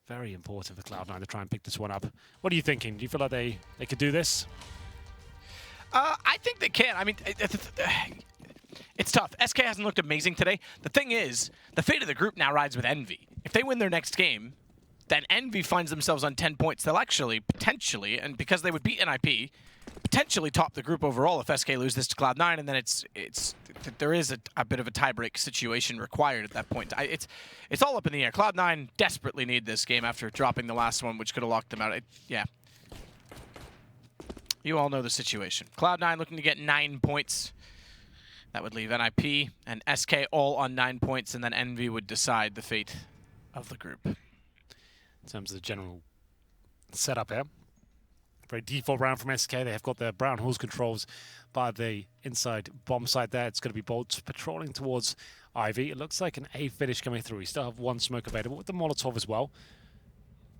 Very important for Cloud9 to try and pick this one up. What are you thinking? Do you feel like they could do this? I think they can. I mean, it's tough. SK hasn't looked amazing today. The thing is, the fate of the group now rides with Envy. If they win their next game, then Envy finds themselves on 10 points. They'll actually, potentially, and because they would beat NIP, potentially top the group overall if SK lose this to Cloud9, and then there is a bit of a tiebreak situation required at that point. It's all up in the air. Cloud9 desperately need this game after dropping the last one, which could have locked them out. Yeah. You all know the situation. Cloud9 looking to get 9 points. That would leave NIP and SK all on 9 points, and then Envy would decide the fate of the group. In terms of the general setup here, very default round from SK. They have got their Brown Horse controls by the inside bomb site there. It's going to be Bolts patrolling towards Ivy. It looks like an A finish coming through. We still have one smoke available with the Molotov as well.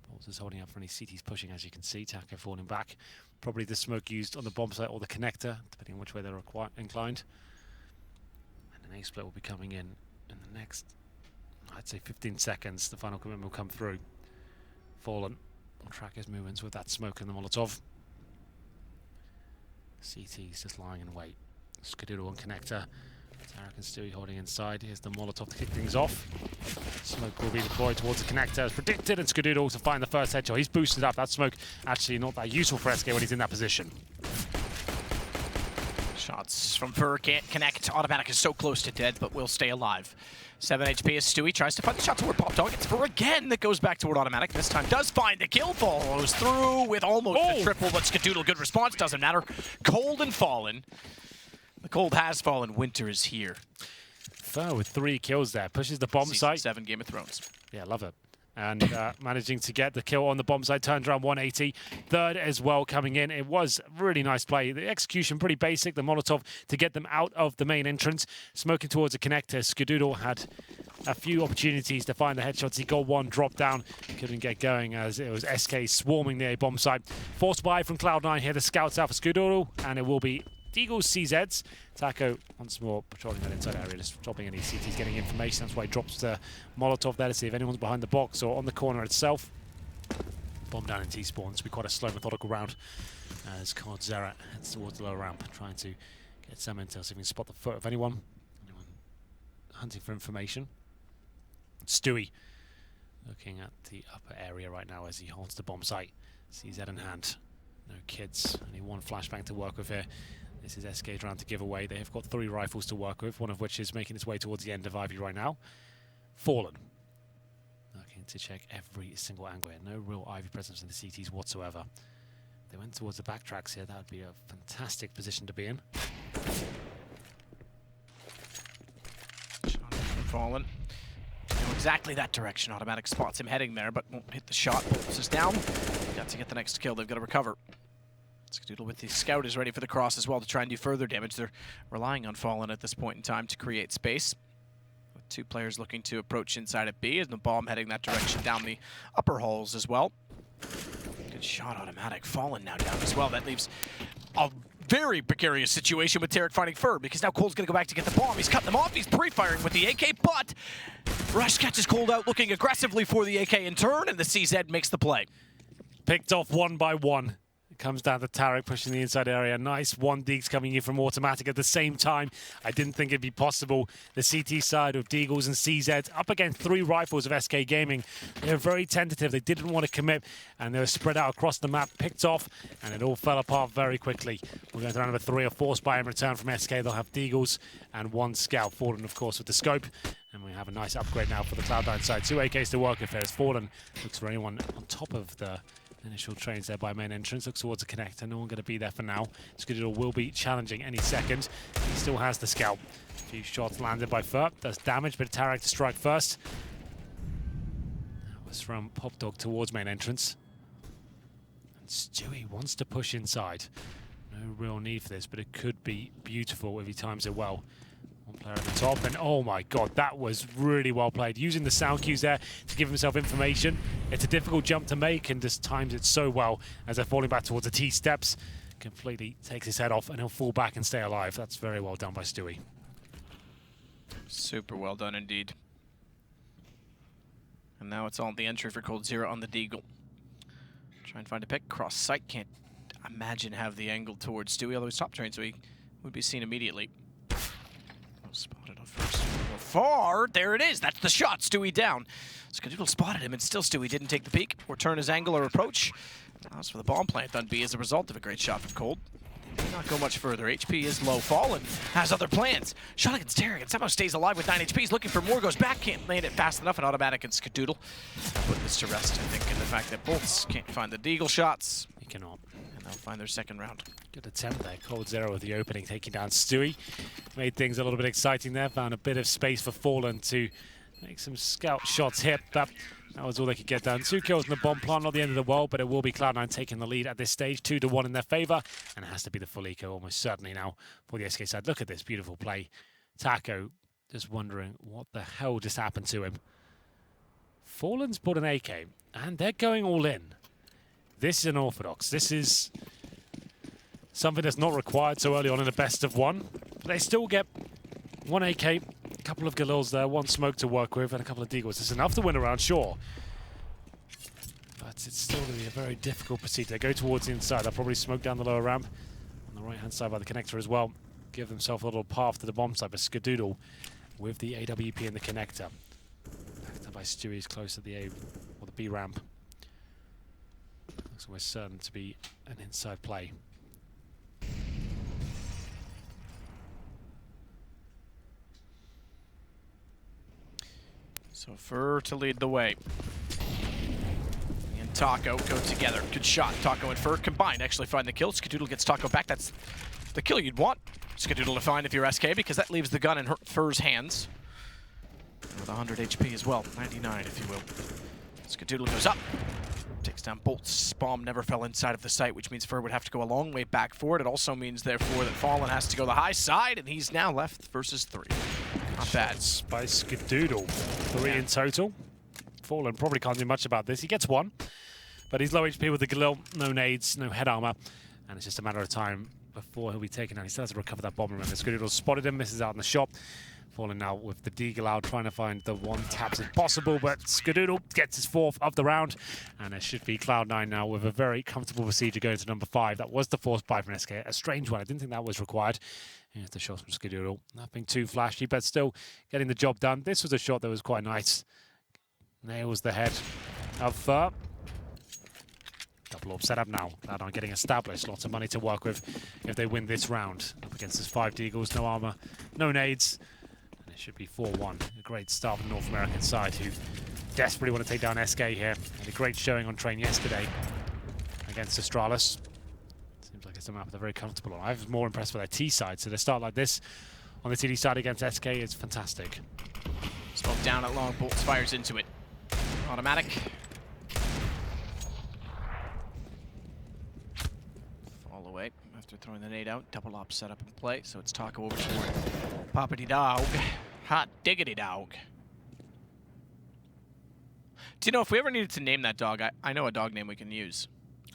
Bolts is holding up for any CTs pushing, as you can see. Taco falling back. Probably the smoke used on the bomb site or the connector, depending on which way they're inclined. And an A split will be coming in the next, I'd say 15 seconds. The final commitment will come through. Fallen will track his movements with that smoke and the Molotov. CT's just lying in wait. Skadoodle on connector. Tarek and Stewie holding inside. Here's the Molotov to kick things off. Smoke will be deployed towards the connector as predicted, and Skadoodle to find the first headshot. He's boosted up. That smoke actually not that useful for SK when he's in that position. Shots from Fur can't connect. Automatic is so close to dead, but will stay alive. 7 HP as Stewie tries to find the shot toward Pop Dog. It's Fur again that goes back toward Automatic. This time does find the kill. Follows through with almost a triple, but Skadoodle, good response. Doesn't matter. Cold and Fallen. The cold has fallen. Winter is here. Fur with 3 kills there. Pushes the bomb site. 7 Game of Thrones. Yeah, love it. And managing to get the kill on the bomb site. Turns around 180. Third as well coming in. It was really nice play. The execution pretty basic. The Molotov to get them out of the main entrance. Smoking towards the connector. Skadoodle had a few opportunities to find the headshots. He got one, dropped down. Couldn't get going as it was SK swarming the A bomb site. Forced buy from Cloud9 here. The scouts out for Skadoodle. And it will be Deagles CZs. Taco once more patrolling that inside area, just dropping any CTs, getting information. That's why he drops the Molotov there to see if anyone's behind the box or on the corner itself. Bomb down in T-spawn. This will be quite a slow, methodical round as Card Zerat heads towards the lower ramp, trying to get some intel, so he can spot the foot of anyone hunting for information. Stewie looking at the upper area right now as he holds the bomb site. CZ in hand. No kids. Only one flashbang to work with here. This is SK's round to give away. They have got 3 rifles to work with, one of which is making its way towards the end of Ivy right now. Fallen. Looking to check every single angle here. No real Ivy presence in the CTs whatsoever. If they went towards the backtracks here, that would be a fantastic position to be in. Fallen. Know exactly that direction. Automatic spots him heading there, but won't hit the shot. Bolts is down. Got to get the next kill. They've got to recover. Skadoodle with the scout is ready for the cross as well to try and do further damage. They're relying on Fallen at this point in time to create space. With 2 players looking to approach inside of B, and the bomb heading that direction down the upper halls as well. Good shot, Automatic. Fallen now down as well. That leaves a very precarious situation with Tarek finding Fur, because now Cole's going to go back to get the bomb. He's cut them off. He's pre-firing with the AK, but Rush catches Cold out looking aggressively for the AK in turn, and the CZ makes the play. Picked off one by one. It comes down to Tarek pushing the inside area. Nice 1 Deags coming in from Automatic at the same time. I didn't think it'd be possible. The CT side of Deagles and CZ up against 3 rifles of SK Gaming. They were very tentative. They didn't want to commit, and they were spread out across the map, picked off, and it all fell apart very quickly. We're going to round number 3, a force buy in return from SK. They'll have Deagles and 1 scout. Fallen, of course, with the scope. And we have a nice upgrade now for the Cloud9 side. 2 AKs to work with there. As Fallen looks for anyone on top of the initial trains there by main entrance. Looks towards the connector. No one going to be there for now. Skadoodle will be challenging any second. He still has the scout. A few shots landed by Fur. Does damage, but Tarek to strike first. That was from Pop Dog towards main entrance. And Stewie wants to push inside. No real need for this, but it could be beautiful if he times it well. One player at the top, and oh my god, that was really well played. Using the sound cues there to give himself information. It's a difficult jump to make, and just times it so well as they're falling back towards the T-steps. Completely takes his head off, and he'll fall back and stay alive. That's very well done by Stewie. Super well done indeed. And now it's all the entry for Cold Zero on the Deagle. Try and find a pick. Cross sight. Can't imagine have the angle towards Stewie, although he's top trained, so he would be seen immediately. Spotted on first. Far. There it is. That's the shot. Stewie down. Skadoodle spotted him, and still Stewie didn't take the peek or turn his angle or approach. As for the bomb plant on B as a result of a great shot from Cold. Did not go much further. HP is low. Fallen has other plans. Shot against Tarek and somehow stays alive with 9 HP. He's looking for more, goes back, can't land it fast enough, and automatic and Skadoodle. Put this to rest, I think, in the fact that Bolts can't find the Deagle shots. He cannot. And they'll find their second round. Good attempt there. Cold Zero with the opening, taking down Stewie. Made things a little bit exciting there. Found a bit of space for Fallen to make some scout shots hit. That was all they could get done. 2 kills in the bomb plant, not the end of the world, but it will be Cloud9 taking the lead at this stage, 2-1 in their favor, and it has to be the full eco almost certainly now for the SK side. Look at this beautiful play. Taco just wondering what the hell just happened to him. Fallen's bought an AK, and they're going all in. This is unorthodox. This is something that's not required so early on in a best of one, but they still get 1 AK, a couple of Galils there, 1 smoke to work with, and a couple of Deagles. It's enough to win around, sure. But it's still going to be a very difficult pursuit. They go towards the inside. They'll probably smoke down the lower ramp. On the right-hand side by the connector as well. Give themselves a little path to the bomb side, but Skadoodle with the AWP and the connector. Backed up by Stewie's close to the A, or the B ramp. Looks almost certain to be an inside play. So Fur to lead the way. And Taco go together. Good shot. Taco and Fur combined actually find the kill. Skadoodle gets Taco back. That's the kill you'd want Skadoodle to find if you're SK, because that leaves the gun in Fur's hands. With 100 HP as well. 99, if you will. Skadoodle goes up. Takes down Bolts. Bomb never fell inside of the site, which means Fur would have to go a long way back for it. It also means, therefore, that Fallen has to go the high side, and he's now left versus 3. Not bad. By Skadoodle. 3 in total. Fallen probably can't do much about this. He gets 1, but he's low HP with the Galil. No nades, no head armor, and it's just a matter of time before he'll be taken out. He still has to recover that bomb. Remember, Skadoodle spotted him, misses out in the shot. Fallen now with the Deagle out, trying to find the 1 taps if possible, but Skadoodle gets his 4th of the round, and it should be Cloud9 now with a very comfortable procedure going to number 5. That was the forced buy from SK, a strange one. I didn't think that was required. Here's the shots from Skadoodle. Nothing too flashy, but still getting the job done. This was a shot that was quite nice. Nails the head of Fur. Double orb set up now. Cloud9 getting established. Lots of money to work with if they win this round. Up against his 5 Deagles, no armor, no nades. It should be 4-1. A great start from the North American side, who desperately want to take down SK here. Had a great showing on train yesterday against Astralis. Seems like it's a map they're very comfortable on. I was more impressed with their T side, so to start like this on the TD side against SK is fantastic. Smoke down at long, Bolts fires into it. Automatic. Fall away after throwing the nade out. Double op set up in play, so it's Taco over toward Poppity Dog. Hot diggity dog. Do you know, if we ever needed to name that dog, I know a dog name we can use.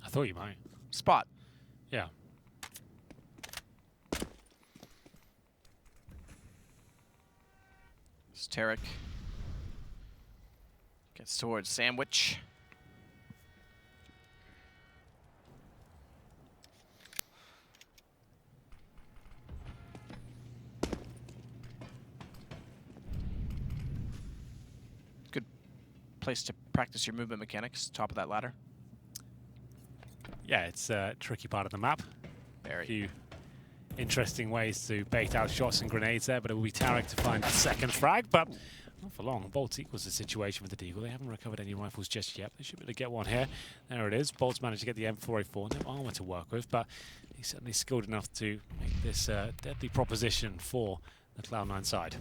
I thought you might. Spot. Yeah. It's Tarek. Gets towards Sandwich. Good place to practice your movement mechanics, top of that ladder. Yeah, it's a tricky part of the map. Very. A few interesting ways to bait out shots and grenades there, but it will be Tarek to find a second frag, but not for long. Bolts equals the situation with the Deagle. They haven't recovered any rifles just yet. They should be able to get one here. There it is. Bolts managed to get the M4A4. No armor to work with, but he's certainly skilled enough to make this a deadly proposition for the Cloud9 side.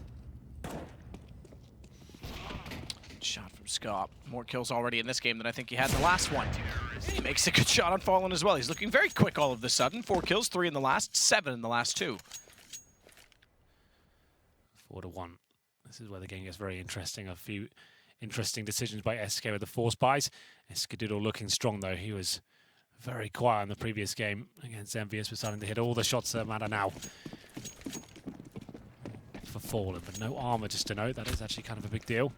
Shot from Scott. More kills already in this game than I think he had in the last one. He makes a good shot on Fallen as well. He's looking very quick all of a sudden. 4 kills, 3 in the last, 7 in the last 2. 4-1. This is where the game gets very interesting. A few interesting decisions by SK with the force buys. Skadoodle looking strong though. He was very quiet in the previous game against MVS. We're starting to hit all the shots that matter now for Fallen, but no armor, just to note. That is actually kind of a big deal.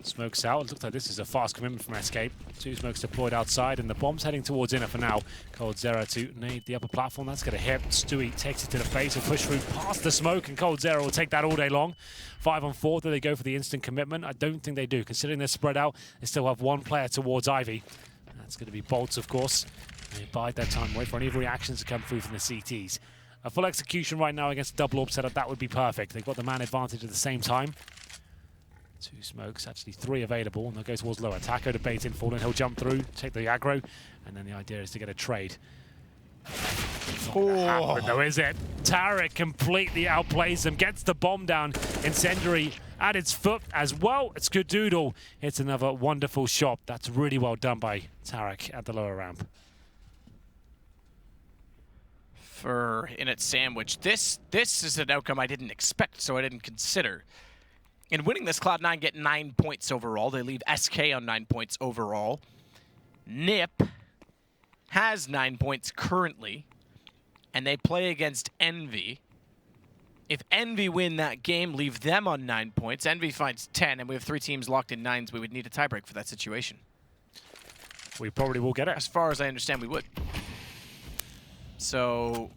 Smokes out. It looks like this is a fast commitment from SK. 2 smokes deployed outside, and the bomb's heading towards inner for now. Cold Zero to nade the upper platform. That's going to hit. Stewie takes it to the face and push through past the smoke, and Cold Zero will take that all day long. 5 on 4. Do they go for the instant commitment? I don't think they do. Considering they're spread out, they still have 1 player towards Ivy. That's going to be Bolts, of course. They bide their time, wait for any reactions to come through from the CTs. A full execution right now against a double AWP setup, that would be perfect. They've got the man advantage at the same time. 2 smokes, actually 3 available, and they'll go towards lower. Taco to bait in, Fallen, he'll jump through, take the aggro, and then the idea is to get a trade. Happen, though, is it? Tarek completely outplays them, gets the bomb down. Incendiary at its foot as well. It's Skadoodle. It's another wonderful shot. That's really well done by Tarek at the lower ramp. For in its sandwich, this is an outcome I didn't expect, so I didn't consider. In winning this, Cloud9 get 9 points overall. They leave SK on 9 points overall. NIP has 9 points currently, and they play against Envy. If Envy win that game, leave them on 9 points. Envy finds 10, and we have 3 teams locked in 9s. We would need a tiebreak for that situation. We probably will get it. As far as I understand, we would. So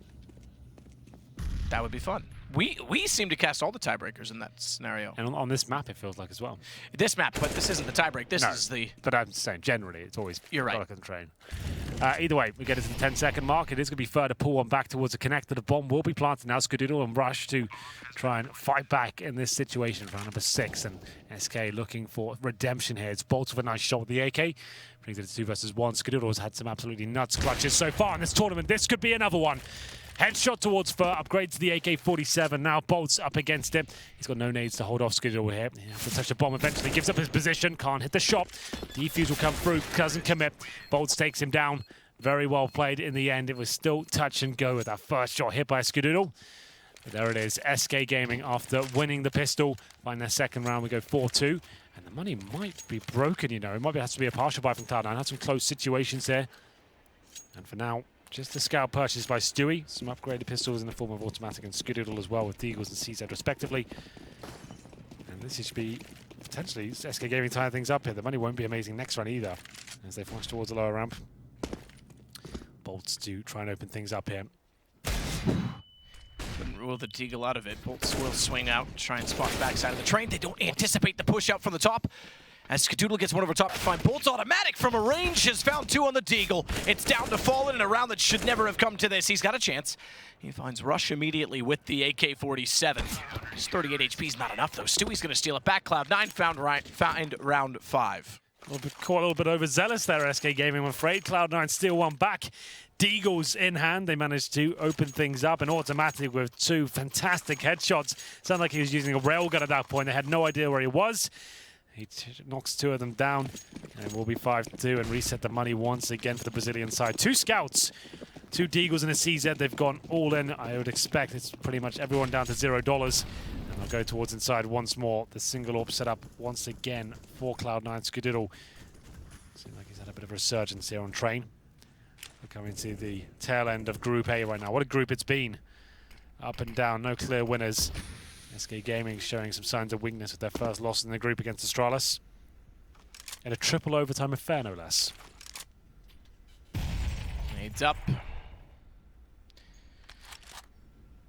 that would be fun. We seem to cast all the tiebreakers in that scenario. And on this map, it feels like as well. This map, but this isn't the tiebreak. This is the... But I'm saying, generally, it's always... You're right. Like on the train. Either way, we get it to the 10-second mark. It is going to be fair to pull one back towards the connector. The bomb will be planted now. Skadoodle and Rush to try and fight back in this situation. Round number 6, and SK looking for redemption here. It's Bolts with a nice shot with the AK. Brings it to 2 versus 1. Skadoodle has had some absolutely nuts clutches so far in this tournament. This could be another one. Headshot towards Fur, upgrade to the AK-47. Now Bolts up against him. He's got no nades to hold off Skadoodle here. He has to touch the bomb eventually. Gives up his position. Can't hit the shot. Defuse will come through. Doesn't commit. Bolts takes him down. Very well played in the end. It was still touch and go with that first shot hit by Skadoodle. But there it is. SK Gaming, after winning the pistol, find their second round. We go 4-2. And the money might be broken, you know. It might have to be a partial buy from Cloud9. Had some close situations there. And for now, just the scout purchased by Stewie. Some upgraded pistols in the form of automatic and Skadoodle as well with Deagles and CZ respectively. And this should be potentially SK Gaming tying things up here. The money won't be amazing next run either as they flash towards the lower ramp. Bolts to try and open things up here. Couldn't rule the Deagle out of it. Bolts will swing out, try and spot the backside of the train. They don't anticipate the push out from the top. As Skadoodle gets one over top to find Bolts automatic from a range, has found 2 on the Deagle. It's down to Fallen in a round that should never have come to this. He's got a chance. He finds Rush immediately with the AK-47. His 38 HP is not enough though. Stewie's going to steal it back. Cloud9 find round 5. Caught a little bit overzealous there, SK Gaming, I'm afraid. Cloud9 steal one back. Deagles in hand. They managed to open things up, and automatic with 2 fantastic headshots. Sounded like he was using a railgun at that point. They had no idea where he was. He knocks 2 of them down, and we'll be 5-2 and reset the money once again for the Brazilian side. 2 scouts, 2 Deagles and a CZ. They've gone all in. I would expect it's pretty much everyone down to $0. And they'll go towards inside once more. The single AWP set up once again for Cloud9. Skadoodle seems like he's had a bit of a resurgence here on train. We're coming to the tail end of Group A right now. What a group it's been. Up and down, no clear winners. SK Gaming showing some signs of weakness with their first loss in the group against Astralis. In a triple overtime affair, no less. Nades up.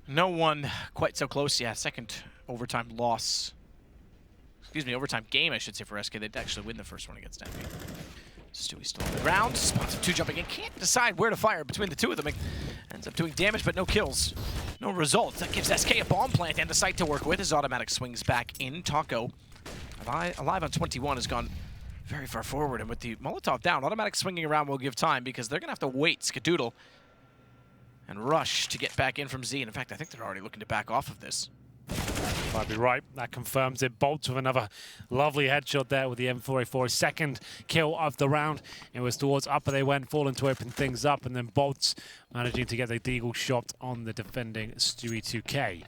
No one quite so close. Yeah, second overtime loss. Excuse me, overtime game, I should say, for SK. They'd actually win the first one against Envy. Stewie still on the ground. Spots him 2 jumping in. Can't decide where to fire between the 2 of them. Ends up doing damage, but no kills. No results. That gives SK a bomb plant and a site to work with. His automatic swings back in. Taco, alive on 21, has gone very far forward. And with the Molotov down, automatic swinging around will give time because they're going to have to wait Skadoodle and Rush to get back in from Z. And in fact, I think they're already looking to back off of this. Might be right. That confirms it. Bolts with another lovely headshot there with the M4A4. His second kill of the round. It was towards upper they went, Fallen to open things up, and then Bolts managing to get the Deagle shot on the defending Stewie 2K.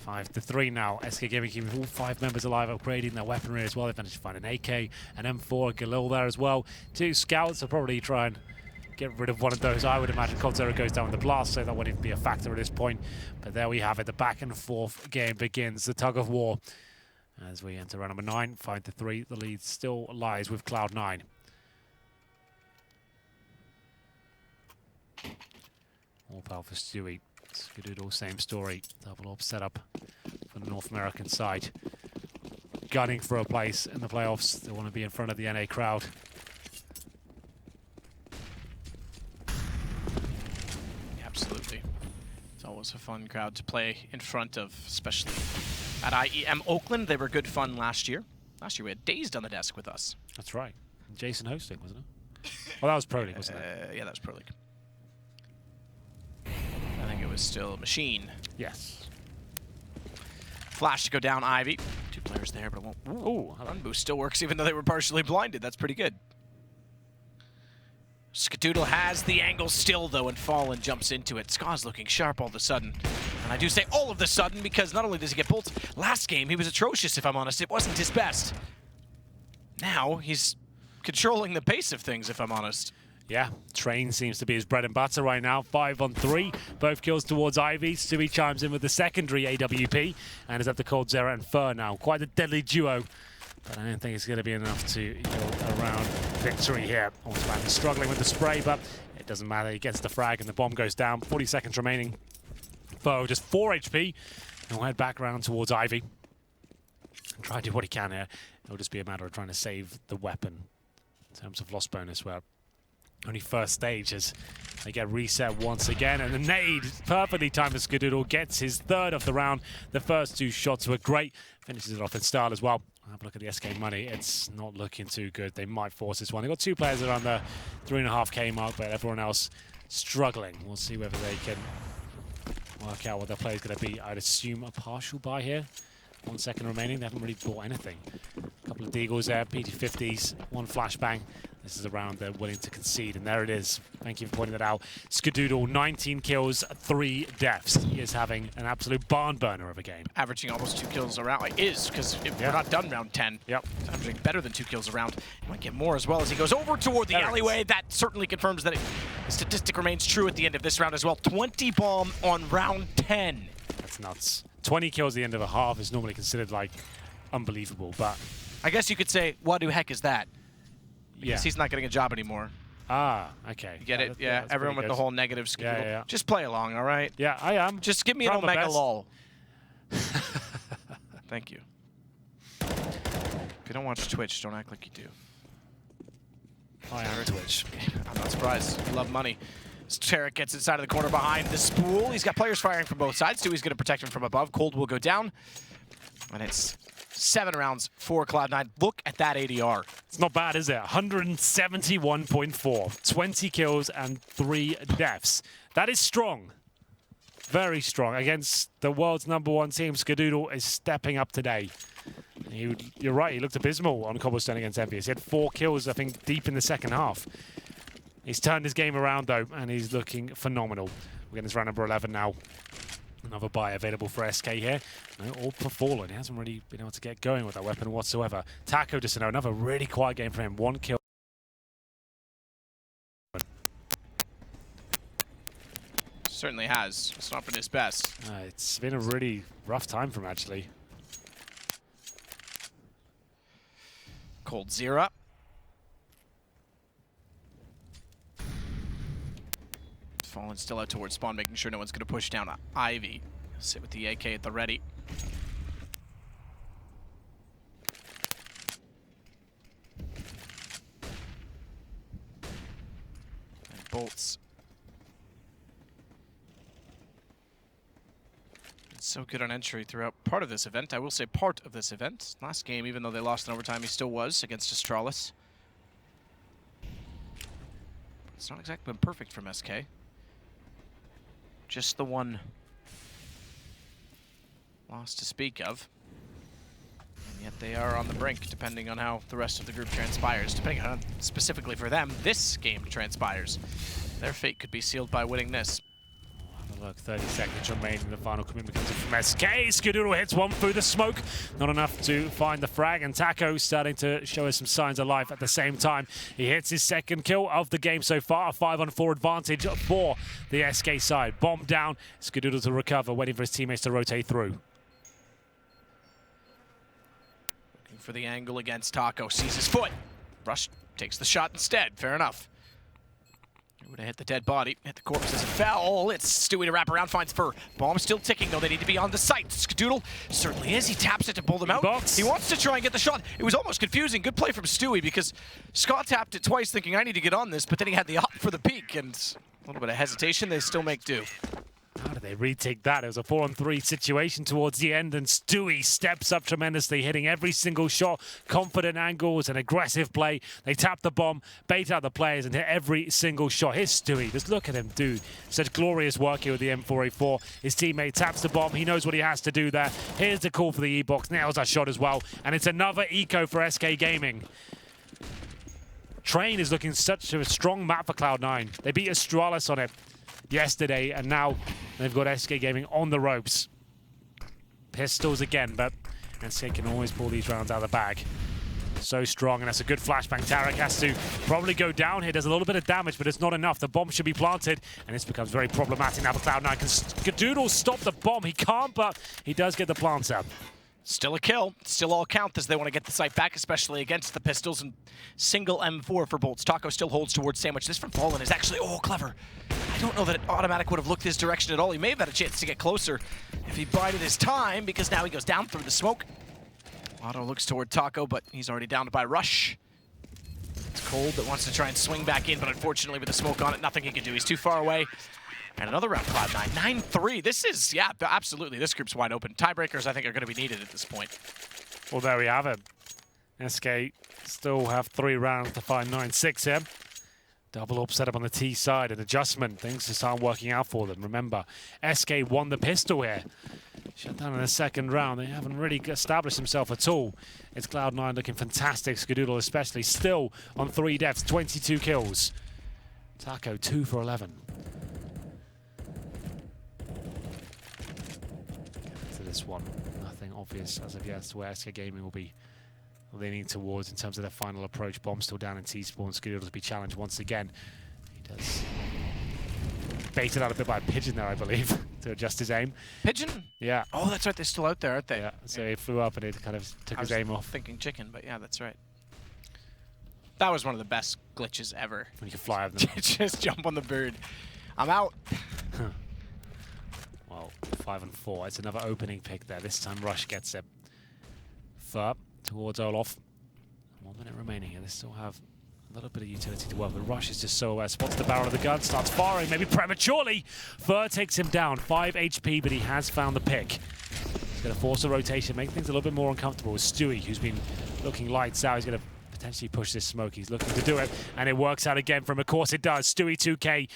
5-3 now. SK Gaming keeping all 5 members alive, upgrading their weaponry as well. They've managed to find an AK, an M4, a Galil there as well. 2 scouts will probably try and get rid of one of those. I would imagine Cold Zero goes down with the blast, so that wouldn't even be a factor at this point. But there we have it. The back and forth game begins. The tug of war As we enter round number 9, 5-3, the lead still lies with Cloud9. All power for Stewie. Skadoodle, same story. Double op setup for the North American side. Gunning for a place in the playoffs. They want to be in front of the NA crowd. Absolutely. It's always a fun crowd to play in front of, especially at IEM Oakland. They were good fun last year. Last year we had Dazed on the desk with us. That's right. Jason hosting, wasn't it? Well, that was Pro League, wasn't it? Yeah, that was Pro League. I think it was still Machine. Yes. Flash to go down Ivy. 2 players there, but it won't. Ooh, Run boost still works even though they were partially blinded. That's pretty good. Skadoodle has the angle still, though, and Fallen jumps into it. Ska's looking sharp all of a sudden. And I do say all of a sudden because not only does he get bolts, last game he was atrocious, if I'm honest. It wasn't his best. Now he's controlling the pace of things, if I'm honest. Yeah, Train seems to be his bread and butter right now. 5-on-3, both kills towards Ivy. Stewie chimes in with the secondary AWP and is up to Cold Zera and Fur now. Quite a deadly duo. But I don't think it's going to be enough to go around victory here. Ultimate is struggling with the spray, but it doesn't matter. He gets the frag and the bomb goes down. 40 seconds remaining. Foe just 4 HP. And we'll head back around towards Ivy. And try to do what he can here. It'll just be a matter of trying to save the weapon in terms of loss bonus, where only first stage as they get reset once again. And the nade, perfectly timed as Skadoodle, gets his 3rd of the round. The first 2 shots were great. Finishes it off in style as well. Have a look at the SK money. It's not looking too good. They might force this one. They've got 2 players around the 3.5K mark, but everyone else struggling. We'll see whether they can work out what their play is going to be. I'd assume a partial buy here. 1 second remaining. They haven't really bought anything. A couple of deagles there, PT50s, 1 flashbang. This is a round they're willing to concede, and there it is. Thank you for pointing that out. Skadoodle, 19 kills, 3 deaths. He is having an absolute barn burner of a game. Averaging almost 2 kills a round. Like, because we're not done round 10. Yep. He's averaging better than 2 kills a round. He might get more as well as he goes over toward the alleyway. That certainly confirms that the statistic remains true at the end of this round as well. 20 bomb on round 10. That's nuts. 20 kills at the end of a half is normally considered, like, unbelievable, but... I guess you could say, what the heck is that? Because he's not getting a job anymore. Ah, okay. You get it? Yeah, everyone with the whole negative skill. Yeah. Just play along, all right? Yeah, I am. Just give me an Omega lol. Thank you. If you don't watch Twitch, don't act like you do. I am Twitch. I'm not surprised. You love money. Tarek gets inside of the corner behind the spool. He's got players firing from both sides, too. He's going to protect him from above. Cold will go down. And it's 7 rounds for Cloud9. Look at that ADR. It's not bad, is it? 171.4. 20 kills and 3 deaths. That is strong. Very strong. Against the world's #1 team, Skadoodle is stepping up today. You're right, he looked abysmal on Cobblestone against Envious. He had 4 kills, I think, deep in the second half. He's turned his game around, though, and he's looking phenomenal. We're getting this round number 11 now. Another buy available for SK here. All for Fallen. He hasn't really been able to get going with that weapon whatsoever. Taco just another really quiet game for him. 1 kill. Certainly has. It's not been his best. It's been a really rough time for him, actually. Cold Zera. Fallen still out towards spawn, making sure no one's going to push down Ivy. Sit with the AK at the ready. And bolts. It's so good on entry throughout part of this event. I will say part of this event. Last game, even though they lost in overtime, he still was against Astralis. It's not exactly been perfect from SK. Just the one loss to speak of. And yet they are on the brink, depending on how the rest of the group transpires. Depending on, specifically for them, this game transpires. Their fate could be sealed by winning this. Have a look, 30 seconds remaining. The final commitment comes in from SK. Skadoodle hits one through the smoke. Not enough to find the frag, and Taco starting to show us some signs of life at the same time. He hits his 2nd kill of the game so far. A 5-on-4 advantage for the SK side. Bomb down. Skadoodle to recover, waiting for his teammates to rotate through. for the angle against Taco. Sees his foot. Rush takes the shot instead. Fair enough. He would have hit the dead body. Hit the corpse as it fell. It's Stewie to wrap around. Finds Fur. Bomb still ticking, though. They need to be on the site. Skadoodle certainly is. He taps it to pull them out. Box. He wants to try and get the shot. It was almost confusing. Good play from Stewie because Scott tapped it twice thinking, I need to get on this, but then he had the op for the peak, and a little bit of hesitation. They still make do. How did they retake that? It was a 4-on-3 situation towards the end, and Stewie steps up tremendously, hitting every single shot, confident angles, and aggressive play. They tap the bomb, bait out the players, and hit every single shot. Here's Stewie. Just look at him do such glorious work here with the M4A4. His teammate taps the bomb. He knows what he has to do there. Here's the call for the E-box. Nails that shot as well, and it's another eco for SK Gaming. Train is looking such a strong map for Cloud9. They beat Astralis on it yesterday, and now they've got SK Gaming on the ropes. Pistols again, but SK can always pull these rounds out of the bag. So strong, and that's a good flashbang. Tarek has to probably go down here. Does a little bit of damage, but it's not enough. The bomb should be planted, and this becomes very problematic now for Cloud9. Can Skadoodle stop the bomb? He can't, but he does get the plant up. Still a kill. Still all count as they want to get the site back, especially against the pistols. And single M4 for Bolts. Taco still holds towards Sandwich. This from Fallen is actually, clever. I don't know that Automatic would have looked his direction at all. He may have had a chance to get closer if he bided his time, because now he goes down through the smoke. Otto looks toward Taco, but he's already downed by Rush. It's Cold that wants to try and swing back in, but unfortunately with the smoke on it, nothing he can do. He's too far away. And another round, Cloud9, 9-3. This is, yeah, absolutely. This group's wide open. Tiebreakers, I think, are going to be needed at this point. Well, there we have it. SK still have 3 rounds to find 9-6 here. Double up setup on the T side, an adjustment. Things just aren't working out for them. Remember, SK won the pistol here. Shut down in the second round. They haven't really established themselves at all. It's Cloud9 looking fantastic. Skadoodle especially still on 3 deaths, 22 kills. Taco 2 for 11. This one, nothing obvious as of yet as to where SK Gaming will be leaning towards in terms of their final approach. Bomb still down in T-spawn. Skadoodle to be challenged once again. He does baited out a bit by Pigeon there, I believe, to adjust his aim. Pigeon? Yeah. Oh, that's right. They're still out there, aren't they? Yeah. So he flew up and it kind of took his aim off. Thinking chicken, but yeah, that's right. That was one of the best glitches ever. When you can fly over them. Just jump on the bird. I'm out. Well, 5 and 4. It's another opening pick there. This time Rush gets it. Fur towards Olaf. 1 minute remaining here. They still have a little bit of utility to work with. Rush is just so aware. Spots the barrel of the gun, starts firing, maybe prematurely. Fur takes him down. 5 HP, but he has found the pick. He's going to force a rotation, make things a little bit more uncomfortable with Stewie, who's been looking lights out. He's going to potentially push this smoke. He's looking to do it, and it works out again from, of course it does. Stewie 2K.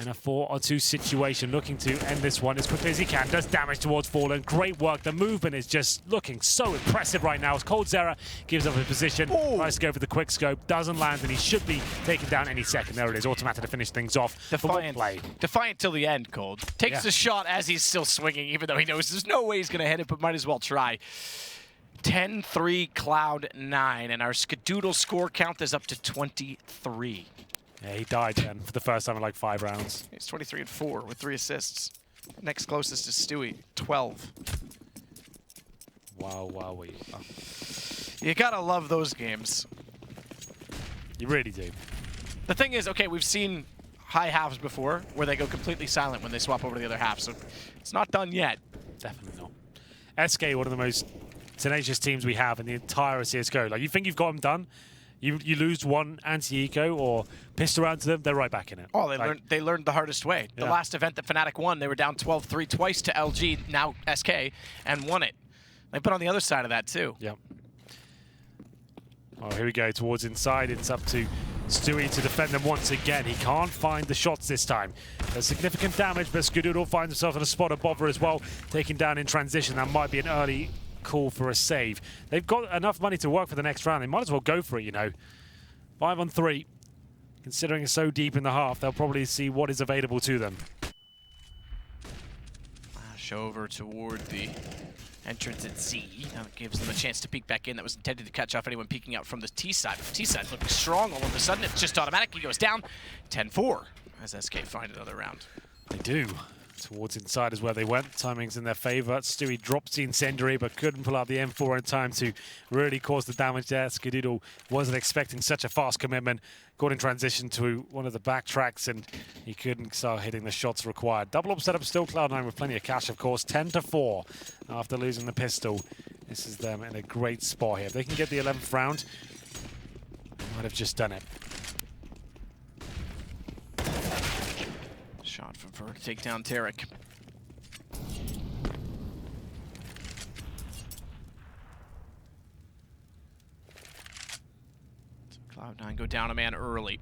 In a 4-on-2 situation, looking to end this one as quickly as he can. Does damage towards Fallen. Great work. The movement is just looking so impressive right now. As Cold Zera gives up his position. Tries to go for the quick scope. Doesn't land, and he should be taken down any second. There it is. Automatic to finish things off. Defiant. Defiant till the end, Cold. Takes the shot as he's still swinging, even though he knows there's no way he's going to hit it, but might as well try. 10-3 Cloud9, and our Skadoodle score count is up to 23. Yeah, he died then for the first time in like 5 rounds. He's 23 and 4 with 3 assists. Next closest is Stewie, 12. Wow, wowee. Oh. You gotta love those games. You really do. The thing is, okay, we've seen high halves before where they go completely silent when they swap over to the other half, so it's not done yet. Definitely not. SK, one of the most tenacious teams we have in the entire CSGO. Like, you think you've got them done? You lose one anti-eco or pistol round to them, they're right back in it. Oh, they learned the hardest way. Yeah. The last event that Fnatic won, they were down 12-3 twice to LG, now SK, and won it. They've been on the other side of that too. Yep. Oh, here we go, towards inside. It's up to Stewie to defend them once again. He can't find the shots this time. There's significant damage, but Skadoodle finds himself in a spot of bother as well, taken down in transition. That might be an early call for a save. They've got enough money to work for the next round. They might as well go for it, you know. 5 on 3. Considering it's so deep in the half, they'll probably see what is available to them. Flash over toward the entrance at Z. Now it gives them a chance to peek back in. That was intended to catch off anyone peeking out from the T side. The T side looking strong. All of a sudden, it's just automatic. He goes down. 10-4 as SK find another round. They do. Towards inside is where they went. Timing's in their favor. Stewie drops the incendiary, but couldn't pull out the M4 in time to really cause the damage there. Skadoodle wasn't expecting such a fast commitment. Got in transition to one of the backtracks, and he couldn't start hitting the shots required. Double up setup still, Cloud9 with plenty of cash, of course. 10-4 after losing the pistol. This is them in a great spot here. If they can get the 11th round, they might have just done it. Shot from Ver to take down Tarek. So Cloud9 go down a man early.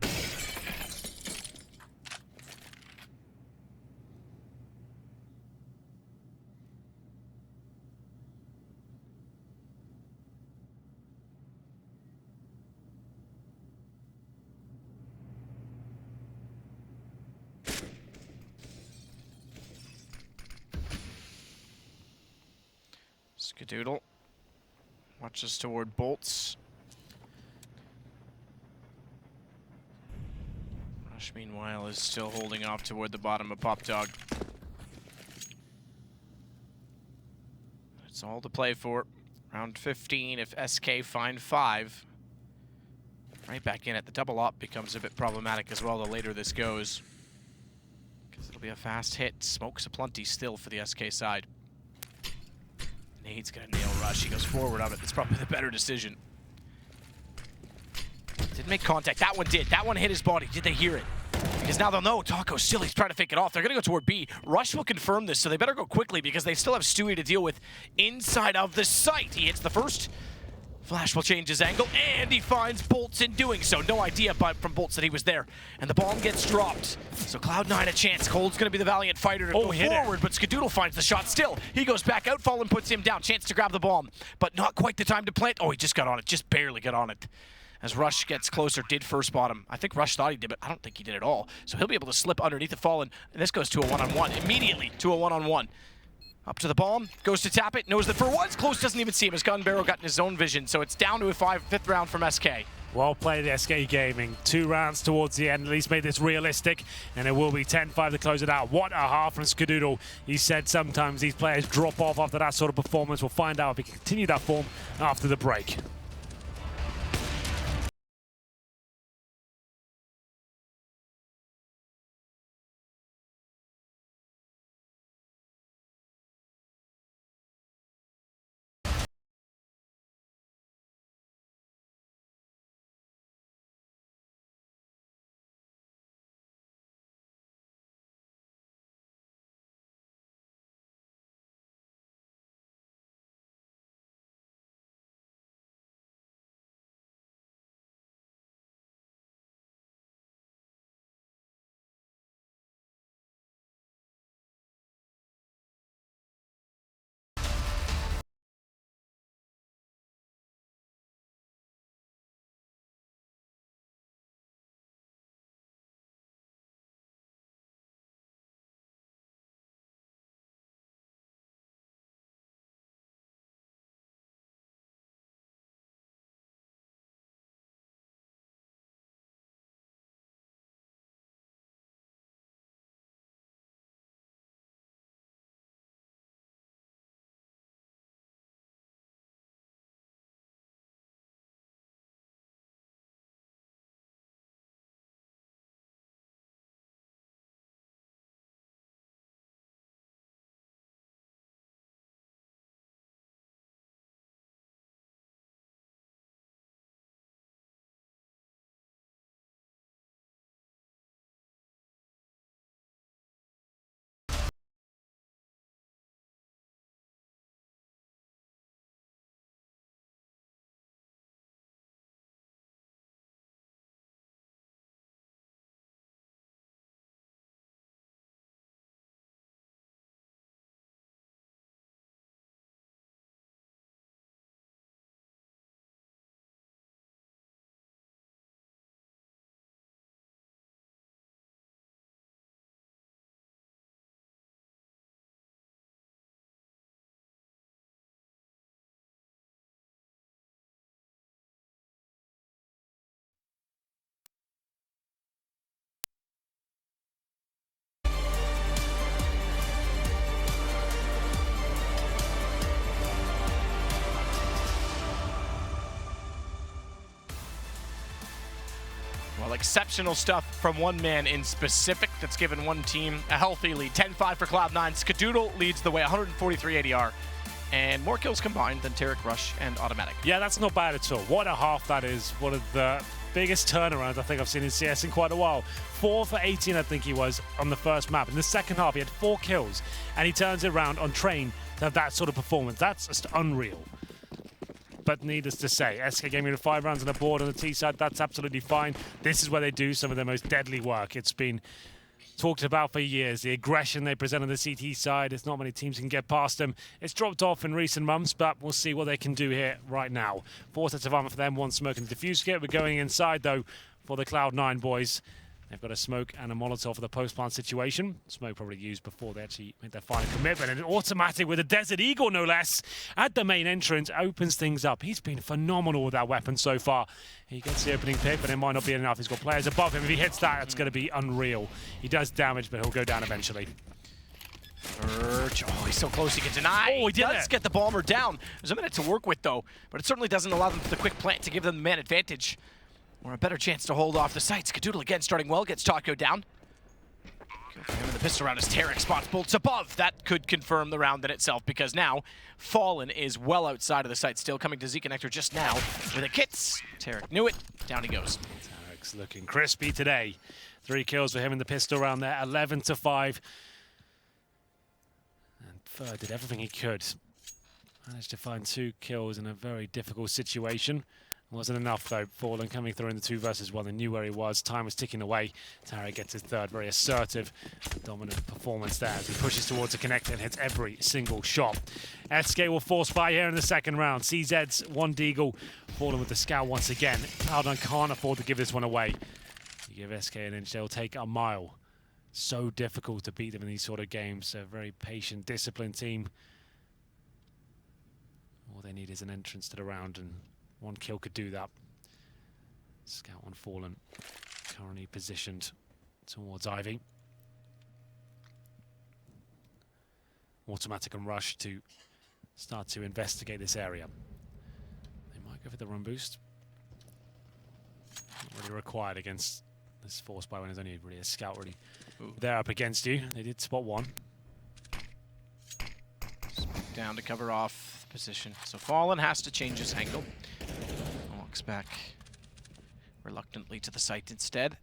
Skadoodle watches toward bolts. Rush, meanwhile, is still holding off toward the bottom of Pop Dog. That's all to play for. Round 15, if SK find 5. Right back in it. The double op becomes a bit problematic as well the later this goes. Because it'll be a fast hit. Smoke's aplenty still for the SK side. Nade's gonna nail Rush. He goes forward of it. That's probably the better decision. Didn't make contact. That one did. That one hit his body. Did they hear it? Because now they'll know Taco's still, he's trying to fake it off. They're gonna go toward B. Rush will confirm this, so they better go quickly because they still have Stewie to deal with inside of the site. He hits the first. Flash will change his angle, and he finds Bolts in doing so. No idea from Bolts that he was there. And the bomb gets dropped. So Cloud9 a chance. Cold's going to be the valiant fighter to go forward, but Skadoodle finds the shot still. He goes back out, Fallen puts him down. Chance to grab the bomb, but not quite the time to plant. Oh, he just got on it. Just barely got on it. As Rush gets closer, did first bottom. I think Rush thought he did, but I don't think he did at all. So he'll be able to slip underneath the Fallen, and this goes to a one-on-one. Immediately to a one-on-one. Up to the bomb, goes to tap it, knows that for once, close doesn't even see him. His gun barrel got in his own vision, so it's down to a 5th round from SK. Well played, SK Gaming. 2 rounds towards the end, at least made this realistic, and it will be 10-5 to close it out. What a half from Skadoodle. He said sometimes these players drop off after that sort of performance. We'll find out if he can continue that form after the break. Well, exceptional stuff from one man in specific that's given one team a healthy lead. 10-5 for Cloud9. Skadoodle leads the way, 143 ADR. And more kills combined than Tarek, Rush, and Automatic. Yeah, that's not bad at all. What a half that is. One of the biggest turnarounds I think I've seen in CS in quite a while. 4 for 18, I think he was, on the first map. In the second half, he had 4 kills, and he turns it around on train to have that sort of performance. That's just unreal. But needless to say, SK Gaming with 5 rounds on the board on the T side, that's absolutely fine. This is where they do some of their most deadly work. It's been talked about for years. The aggression they present on the CT side, there's not many teams can get past them. It's dropped off in recent months, but we'll see what they can do here right now. 4 sets of armor for them, 1 smoke and diffuse kit. We're going inside, though, for the Cloud9 boys. They've got a smoke and a Molotov for the post-plant situation. Smoke probably used before they actually made their final commitment. And an automatic with a Desert Eagle, no less, at the main entrance, opens things up. He's been phenomenal with that weapon so far. He gets the opening pick, but it might not be enough. He's got players above him. If he hits that, it's going to be unreal. He does damage, but he'll go down eventually. Oh, he's so close he can deny. Oh, he does get the bomber down. There's a minute to work with, though, but it certainly doesn't allow them the quick plant to give them the man advantage. Or a better chance to hold off the sights. Skadoodle again starting well, gets Taco down. And the pistol round as Tarek spots bolts above. That could confirm the round in itself, because now Fallen is well outside of the site, still coming to Z-Connector just now with the kits. Tarek knew it, down he goes. Tarek's looking crispy today. 3 kills for him in the pistol round there, 11-5. And Third did everything he could. Managed to find 2 kills in a very difficult situation. Wasn't enough though. Fallen coming through in the 2 versus 1. They knew where he was. Time was ticking away. Tarek gets his 3rd. Very assertive, dominant performance there as he pushes towards the connector and hits every single shot. SK will force by here in the 2nd round. CZ's 1 Deagle. Fallen with the scout once again. Cloud9 can't afford to give this one away. You give SK an inch, they'll take a mile. So difficult to beat them in these sort of games. A very patient, disciplined team. All they need is an entrance to the round, and 1 kill could do that. Scout on Fallen, currently positioned towards Ivy. Automatic and Rush to start to investigate this area. They might go for the run boost. Not really required against this force buy when there's only really a scout really there up against you. They did spot 1. Down to cover off the position. So Fallen has to change his angle. Walks back reluctantly to the site instead.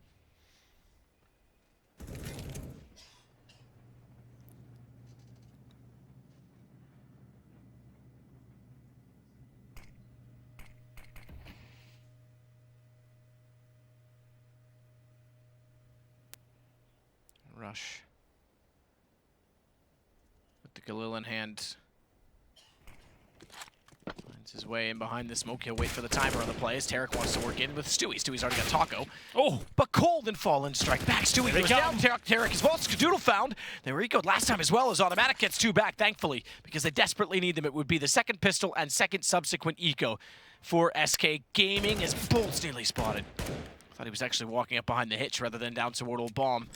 Rush with the Galil in hand. Finds his way in behind the smoke. He'll wait for the timer on the play as Tarek wants to work in with Stewie. Stewie's already got Taco. Oh! But Cold and Fallen strike back. Stewie goes down. Tarek is well. Skadoodle found. They were ecoed last time as well as Automatic gets 2 back, thankfully, because they desperately need them. It would be the 2nd pistol and 2nd subsequent eco for SK Gaming as Bolt's nearly spotted. Thought he was actually walking up behind the hitch rather than down toward old Bomb.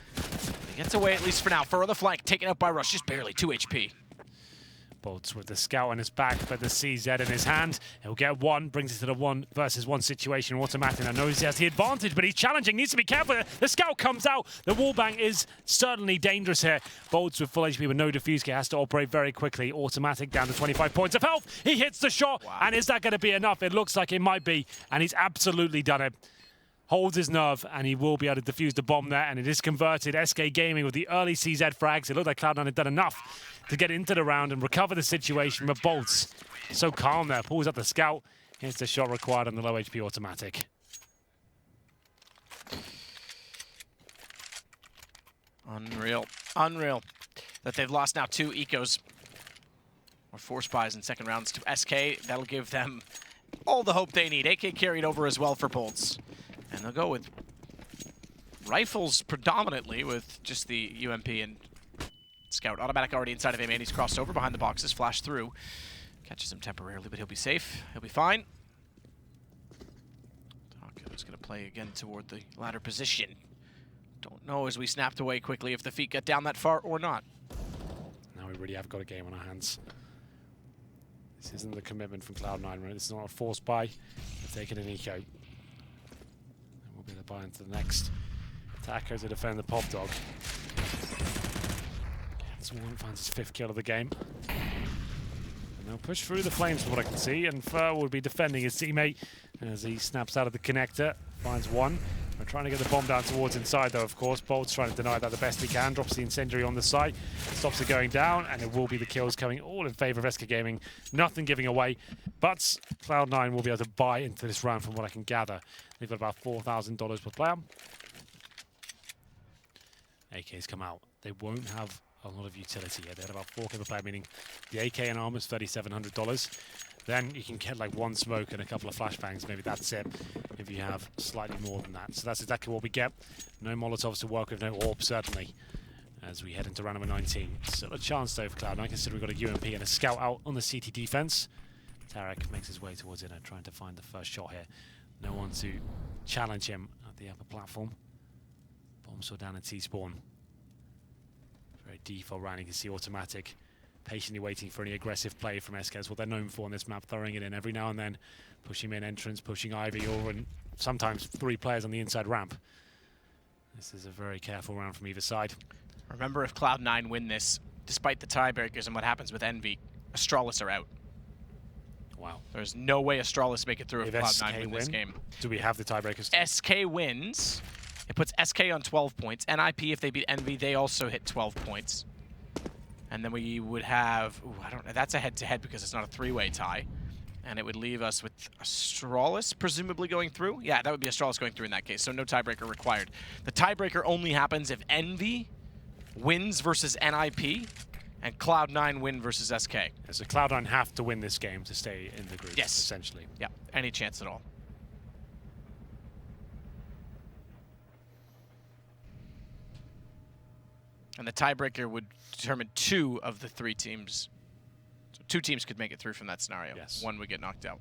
He gets away at least for now. Further flank taken out by Rush, just barely 2 HP. Bolts with the scout on his back, but the CZ in his hand. He'll get 1, brings it to the 1 versus 1 situation. Automatic now knows he has the advantage, but he's challenging, needs to be careful. The scout comes out. The wallbang is certainly dangerous here. Bolts with full HP with no diffuse kit has to operate very quickly. Automatic down to 25 points of health. He hits the shot, and is that going to be enough? It looks like it might be, and he's absolutely done it. Holds his nerve, and he will be able to defuse the bomb there, and it is converted. SK Gaming with the early CZ frags. It looked like Cloud9 had done enough to get into the round and recover the situation, but Bolts, so calm there, pulls up the scout. Here's the shot required on the low HP Automatic. Unreal. Unreal that they've lost now 2 ecos, or 4 spies in 2nd rounds to SK. That'll give them all the hope they need. AK carried over as well for Bolts. And they'll go with rifles predominantly with just the UMP and Scout. Automatic already inside of him, and he's crossed over behind the boxes, flashed through. Catches him temporarily, but he'll be safe. He'll be fine. Taco's going to play again toward the ladder position. Don't know as we snapped away quickly if the feet got down that far or not. Now we really have got a game on our hands. This isn't the commitment from Cloud9, right? This is not a force buy. They're taking an eco. We'll be able to buy into the next attacker to defend the Pop Dog. One finds his 5th kill of the game. And they'll push through the flames from what I can see, and Fur will be defending his teammate as he snaps out of the connector, finds one. We're trying to get the bomb down towards inside though, of course. Bolt's trying to deny that the best he can, drops the incendiary on the site, stops it going down, and it will be the kills coming all in favor of SK Gaming. Nothing giving away, but Cloud9 will be able to buy into this round from what I can gather. They've got about $4,000 per player. AK's come out. They won't have a lot of utility here. They had about 4K per player, meaning the AK and armor is $3,700. Then you can get like one smoke and a couple of flashbangs. Maybe that's it if you have slightly more than that. So that's exactly what we get. No Molotovs to work with, no AWP certainly, as we head into round number 19. Still a chance though for Cloud9, considering we've got a UMP and a scout out on the CT defense. Tarek makes his way towards it, trying to find the first shot here. No one to challenge him at the upper platform. Bomb saw down at T-spawn. Very default round, you can see automatic, patiently waiting for any aggressive play from SK. That's what they're known for on this map, throwing it in every now and then, pushing main entrance, pushing Ivy, or sometimes 3 players on the inside ramp. This is a very careful round from either side. Remember, if Cloud9 win this, despite the tiebreakers and what happens with Envy, Astralis are out. Wow. There's no way Astralis make it through if Cloud9 win this game. Do we have the tiebreakers? SK wins. It puts SK on 12 points. NIP, if they beat Envy, they also hit 12 points. And then we would have, I don't know, that's a head-to-head because it's not a 3-way tie. And it would leave us with Astralis presumably going through. Yeah, that would be Astralis going through in that case, so no tiebreaker required. The tiebreaker only happens if Envy wins versus NIP and Cloud9 win versus SK. Yeah, so Cloud9 have to win this game to stay in the group, yes, essentially. Yeah, any chance at all. And the tiebreaker would determine 2 of the 3 teams. So 2 teams could make it through from that scenario. Yes. 1 would get knocked out.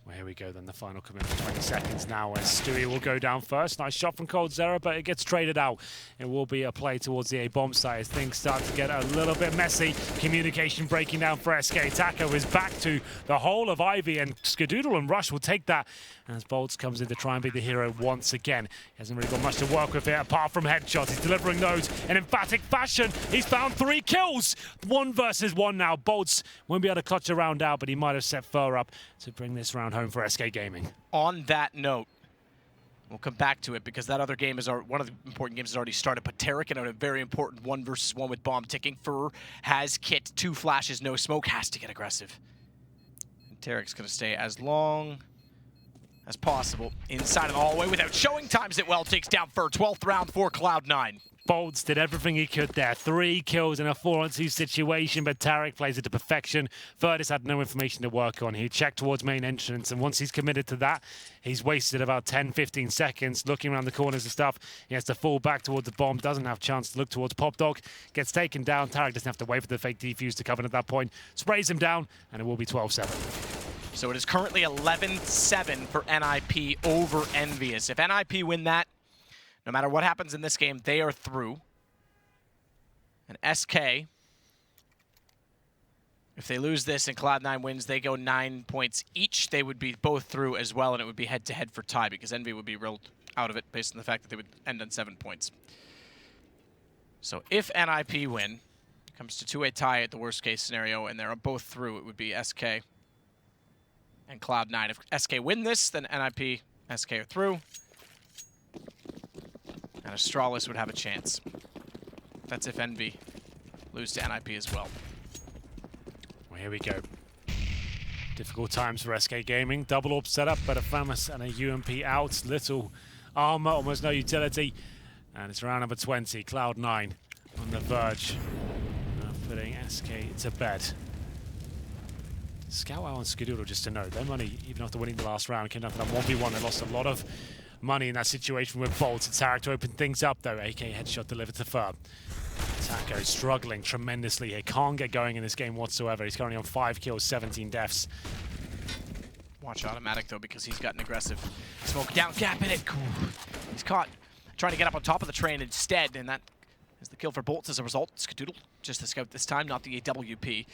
Well, here we go then, the final commitment, 20 seconds now, as Stewie will go down first. Nice shot from coldzera, but it gets traded out. It will be a play towards the A-bomb site as things start to get a little bit messy. Communication breaking down for SK. Taco is back to the whole of Ivy, and Skadoodle and Rush will take that as Bolts comes in to try and be the hero once again. He hasn't really got much to work with here, apart from headshots. He's delivering those in emphatic fashion. He's found 3 kills. 1 versus 1 now. Bolts won't be able to clutch a round out, but he might have set Fur up to bring this round home for SK Gaming. On that note, we'll come back to it because that other game is one of the important games has already started. But Tarek in a very important 1 versus 1 with bomb ticking. Fur has kit, 2 flashes, no smoke, has to get aggressive. And Tarek's going to stay as long as possible inside of the hallway without showing times it well. Takes down Fur, 12th round for Cloud9. Bolts did everything he could there. 3 kills in a 4-on-2 situation, but Tarek plays it to perfection. Furtis had no information to work on. He checked towards main entrance, and once he's committed to that, he's wasted about 10-15 seconds looking around the corners and stuff. He has to fall back towards the bomb, doesn't have a chance to look towards Pop Dog. Gets taken down. Tarek doesn't have to wait for the fake defuse to cover at that point. Sprays him down, and it will be 12-7. So it is currently 11-7 for NIP over Envious. If NIP win that, no matter what happens in this game, they are through. And SK, if they lose this and Cloud9 wins, they go 9 points each. They would be both through as well, and it would be head-to-head for tie because Envy would be rolled out of it based on the fact that they would end on 7 points. So if NIP win, it comes to 2-way tie at the worst-case scenario, and they're both through, it would be SK and Cloud9. If SK win this, then NIP, SK are through. And Astralis would have a chance. That's if Envy lose to NIP as well. Well, here we go. Difficult times for SK Gaming. Double AWP setup, but a FAMAS and a UMP out. Little armor, almost no utility. And it's round number 20. Cloud9 on the verge of putting SK to bed. Scout out on Skadoodle, just to note, their money, even after winning the last round, came down to that 1v1. They lost a lot of money in that situation with Bolts. It's Tarek to open things up, though. AK headshot delivered to Fur. Taco struggling tremendously here. Can't get going in this game whatsoever. He's currently on 5 kills, 17 deaths. Watch automatic, though, because he's got an aggressive smoke down gap in it. He's caught trying to get up on top of the train instead, and that is the kill for Bolts as a result. Skadoodle, just the scout this time, not the AWP.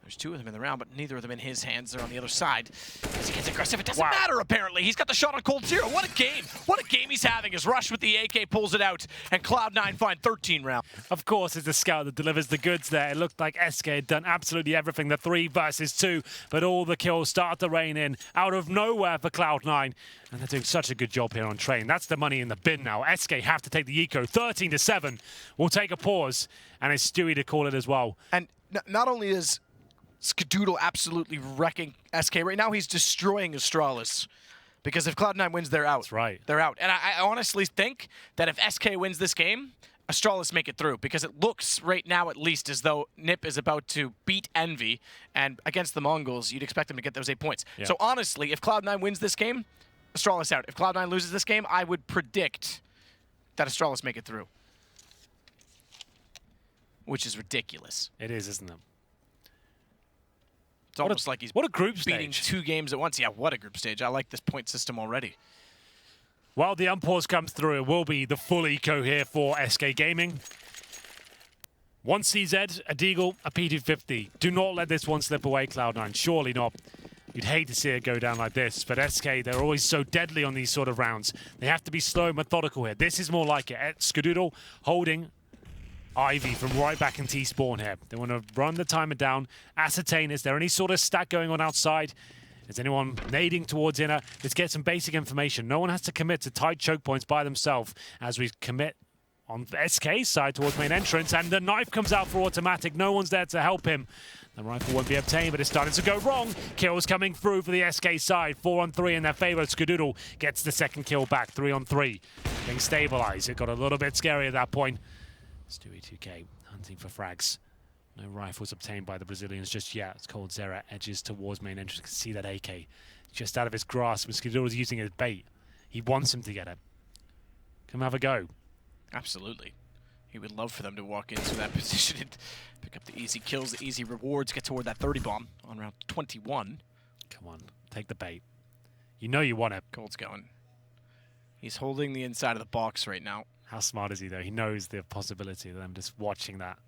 There's 2 of them in the round, but neither of them in his hands. They're on the other side. As he gets aggressive, it doesn't matter, apparently. He's got the shot on Cold Zero. What a game. What a game he's having as Rush with the AK pulls it out, and Cloud9 find 13 rounds. Of course, it's the scout that delivers the goods there. It looked like SK had done absolutely everything, the 3 versus 2, but all the kills start to rain in out of nowhere for Cloud9. And they're doing such a good job here on Train. That's the money in the bin now. SK have to take the eco. 13-7. We'll take a pause, and it's Stewie to call it as well. And not only is Skadoodle absolutely wrecking SK right now, he's destroying Astralis. Because if Cloud9 wins, they're out. That's right. They're out. And I honestly think that if SK wins this game, Astralis make it through, because it looks right now at least as though Nip is about to beat Envy, and against the Mongols, you'd expect them to get those 8 points. Yeah. So honestly, if Cloud9 wins this game, Astralis out. If Cloud9 loses this game, I would predict that Astralis make it through. Which is ridiculous. It is, isn't it? It's almost like he's what a group beating stage. 2 games at once. Yeah, what a group stage. I like this point system already. While the unpause comes through, it will be the full eco here for SK Gaming. 1 CZ, a Deagle, a P250. Do not let this one slip away, Cloud9. Surely not. You'd hate to see it go down like this, but SK, they're always so deadly on these sort of rounds. They have to be slow and methodical here. This is more like it. Skadoodle holding Ivy from right back in T-spawn here. They want to run the timer down, ascertain, is there any sort of stack going on outside? Is anyone nading towards inner? Let's get some basic information. No one has to commit to tight choke points by themselves as we commit on SK's side towards main entrance, and the knife comes out for automatic. No one's there to help him. The rifle won't be obtained, but it's starting to go wrong. Kills coming through for the SK side. 4 on 3 in their favor. Skadoodle gets the second kill back. 3 on 3. Being stabilized. It got a little bit scary at that point. Stewie 2K hunting for frags. No rifles obtained by the Brazilians just yet. It's Cold Zera edges towards main entrance. You can see that AK just out of his grasp. Skadoodle's using it as bait. He wants him to get it. Come have a go. Absolutely. He would love for them to walk into that position and pick up the easy kills, the easy rewards, get toward that 30 bomb on round 21. Come on, take the bait. You know you want it. Cold's going. He's holding the inside of the box right now. How smart is he, though? He knows the possibility of them just watching that,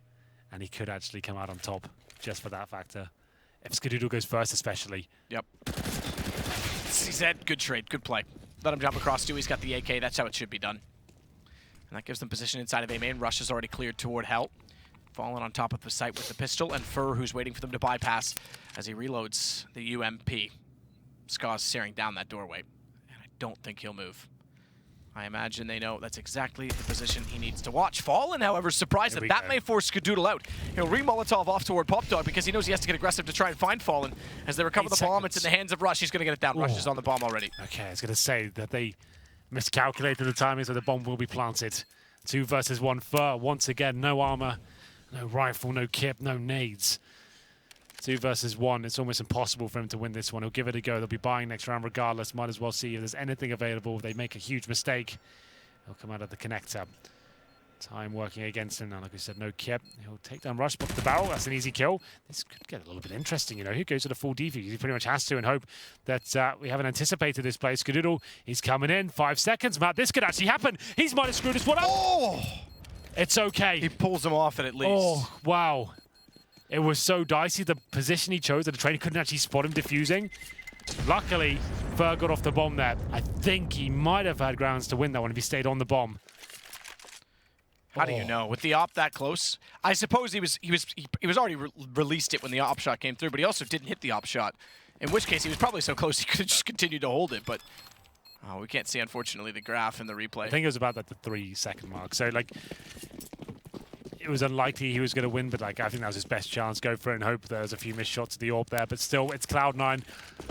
and he could actually come out on top just for that factor. If Skadoodle goes first, especially. Yep. CZ, good trade, good play. Let him jump across. Stewie's got the AK. That's how it should be done. And that gives them position inside of A main. Rush is already cleared toward Hell. Falling on top of the site with the pistol, and Fur, who's waiting for them to bypass as he reloads the UMP. Ska's staring down that doorway, and I don't think he'll move. I imagine they know that's exactly the position he needs to watch. Fallen, however, surprised that that may force Skadoodle out. He'll re-Molotov off toward Pop Dog because he knows he has to get aggressive to try and find Fallen. As they recover the bomb, it's in the hands of Rush. He's going to get it down. Rush is on the bomb already. Okay, I was going to say that they miscalculated the timing, so the bomb will be planted. 2 versus 1 Fur. Once again, no armor, no rifle, no kip, no nades. 2 versus 1. It's almost impossible for him to win this one. He'll give it a go. They'll be buying next round regardless. Might as well see if there's anything available. If they make a huge mistake, he'll come out of the connector. Time working against him now. Like we said, no kip. He'll take down Rush, pop the barrel. That's an easy kill. This could get a little bit interesting, you know. Who goes to the full defuse? He pretty much has to, and hope that we haven't anticipated this play. Skadoodle, he's coming in. 5 seconds, Matt. This could actually happen. He's might have screwed this one up. Oh! It's okay. He pulls him off it at least. Oh, wow. It was so dicey. The position he chose, that the trainer couldn't actually spot him defusing. Luckily, Fur got off the bomb there. I think he might have had grounds to win that one if he stayed on the bomb. How do you know? With the op that close? I suppose he was already released it when the op shot came through, but he also didn't hit the op shot. In which case, he was probably so close he could have just continued to hold it, but we can't see, unfortunately, the graph in the replay. I think it was about at the 3-second mark. So, like, it was unlikely he was going to win, but, like, I think that was his best chance. Go for it and hope there's a few missed shots to the AWP there. But still, it's Cloud9.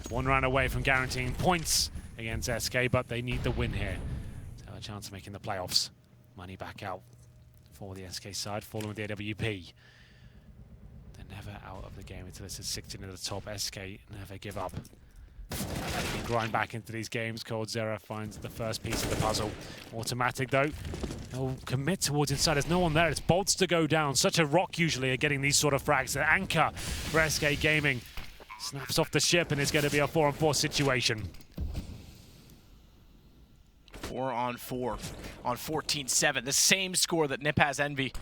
1 round away from guaranteeing points against SK, but they need the win here to have a chance of making the playoffs. Money back out for the SK side, following the AWP. They're never out of the game until it's at 16 at the top. SK never give up. They can grind back into these games. Cold Zera finds the first piece of the puzzle. Automatic, though. They'll commit towards inside. There's no one there. It's bolts to go down. Such a rock, usually, at getting these sort of frags. The anchor for SK Gaming snaps off the ship, and it's going to be a 4-on-4 situation. 4 on 4 on 14-7. The same score that Nip has Envy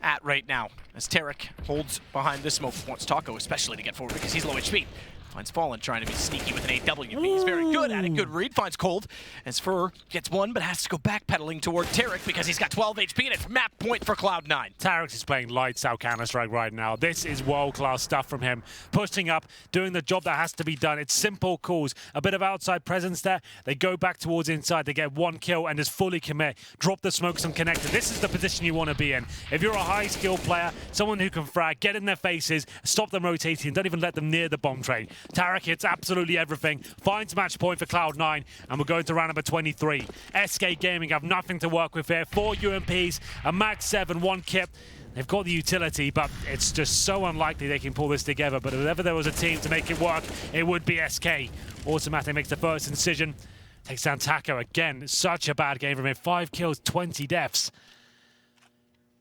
at right now. As Tarek holds behind this smoke, wants Taco especially to get forward because he's low HP. Finds Fallen trying to be sneaky with an AWP. He's very good at it. Good read. Finds Cold as Fur gets one, but has to go backpedaling toward Tarek because he's got 12 HP and it's map point for Cloud9. Tarek is playing lights out Counter-Strike right now. This is world-class stuff from him. Pushing up, doing the job that has to be done. It's simple calls. A bit of outside presence there. They go back towards inside. They get one kill and just fully commit. Drop the smokes and connect. This is the position you want to be in. If you're a high-skill player, someone who can frag, get in their faces, stop them rotating, don't even let them near the bomb train. Tarek hits absolutely everything, finds match point for Cloud9, and we're going to round number 23. SK Gaming have nothing to work with here. 4 UMPs, a max 7, 1 kip. They've got the utility, but it's just so unlikely they can pull this together. But if ever there was a team to make it work, it would be SK. Automatic makes the first incision. Takes down Taco again. Such a bad game from him. 5 kills, 20 deaths.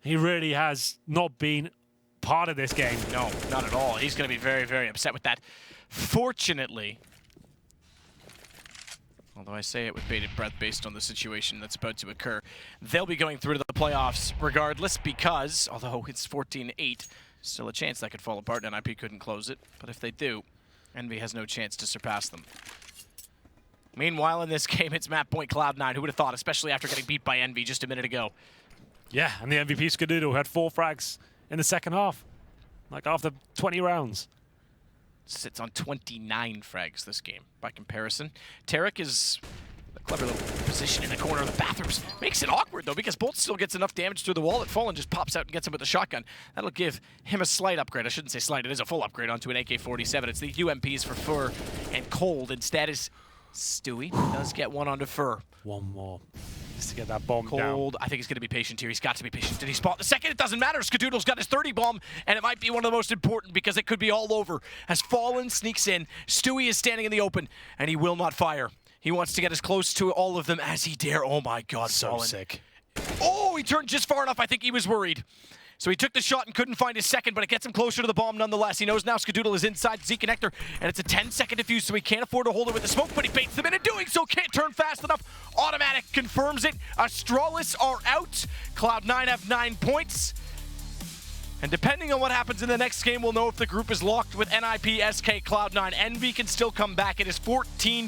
He really has not been part of this game. No, not at all. He's going to be very, very upset with that. Fortunately, although I say it with bated breath based on the situation that's about to occur, they'll be going through to the playoffs regardless because, although it's 14-8, still a chance that could fall apart and NIP couldn't close it. But if they do, Envy has no chance to surpass them. Meanwhile, in this game, it's map point Cloud9. Who would have thought, especially after getting beat by Envy just a minute ago? Yeah, and the MVP Skadoodle had 4 frags in the second half, like after 20 rounds. Sits on 29 frags this game. By comparison, Tarek is a clever little position in the corner of the bathrooms. Makes it awkward though because Bolt still gets enough damage through the wall that Fallen just pops out and gets him with the shotgun. That'll give him a slight upgrade. I shouldn't say slight, it is a full upgrade onto an AK-47. It's the UMPs for Fur and Cold. Instead is Stewie. Does get one onto Fur. One more. Just to get that bomb Cold, down. I think he's going to be patient here. He's got to be patient. Did he spot the second? It doesn't matter. Skadoodle's got his 30 bomb, and it might be one of the most important because it could be all over. As Fallen sneaks in, Stewie is standing in the open, and he will not fire. He wants to get as close to all of them as he dare. Oh my God, So Fallen. sick. Oh, he turned just far enough. I think he was worried. So he took the shot and couldn't find his second, but it gets him closer to the bomb nonetheless. He knows now Skadoodle is inside Z connector, and it's a 10-second defuse, so he can't afford to hold it with the smoke, but he baits them in, and doing so can't turn fast enough. Automatic confirms it. Astralis are out. Cloud9 have 9 points. And depending on what happens in the next game, we'll know if the group is locked with NIP, SK, Cloud9. Envy can still come back. It is 14-2